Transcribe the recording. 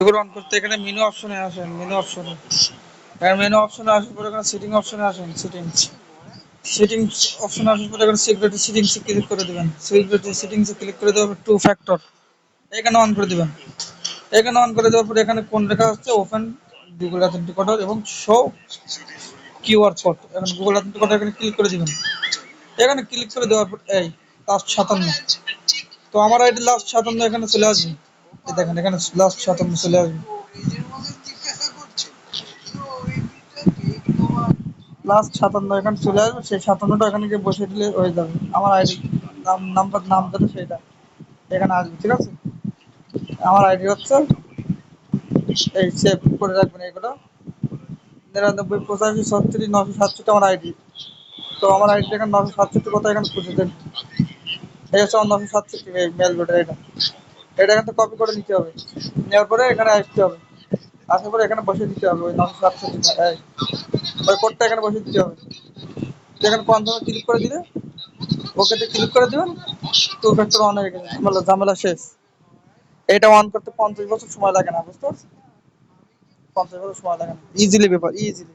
করে অন করতে এখানে মেনু অপশনে আসেন, মেনু অপশনে। এখানে মেনু অপশনে আসার পরে এখানে সেটিং অপশনে আসেন, সেটিংস। সেটিংস অপশনে আসার পরে এখানে সিকিউরিটি সেটিংসে ক্লিক করে দিবেন। সিকিউরিটি সেটিংসে ক্লিক করে দেওয়ার পর টু ফ্যাক্টর এখানে অন করে দিবেন। এখানে অন করে দেওয়ার পরে এখানে কোন লেখা হচ্ছে ওপেন গুগল অথেন্টিকেটর এবং শো কিউআর কোড। এখন গুগল অথেন্টিকেটর এখানে ক্লিক করে দিবেন। এখানে ক্লিক করে দেওয়ার পর এই লাস্ট 57, তো আমার আইডি লাস্ট 57 এখানে চলে আসবে। এই দেখেন এখানে লাস্ট 57 চলে আসবে। লাস্ট 57 এখানে চলে আসবে, সেই 57টা এখানে গিয়ে বসে দিলে হয়ে যাবে। আমার আইডি নাম্বার নাম যেটা সেটা এখানে আসবে, ঠিক আছে? আমার আইডি হচ্ছে এই, সেভ করে রাখবেন এগুলো। 99 85 36 967 আমার আইডি। তো আমার আইডি এখানে 967 কথা এখানে খুঁজে দেন। এই হচ্ছে আমার 967 মেল ভোটার এটা। এটা এখান থেকে কপি করে নিতে হবে। নেওয়ার পরে এখানে আসতে হবে। আসার পরে এখানে বসিয়ে দিতে হবে ওই 967 ওই কোডটা এখানে বসিয়ে দিতে হবে। এখানে কনফার্মে ক্লিক করে দিলে, ওকেতে ক্লিক করে দিবেন। টু ফ্যাক্টর অন হয়ে গেছে, ঝামেলা ঝামেলা শেষ। এটা অন করতে 50 বছর সময় লাগে না, বুঝতে পারছেন? 50 বছর সময় লাগে না, ইজিলি ব্যাপার, ইজিলি।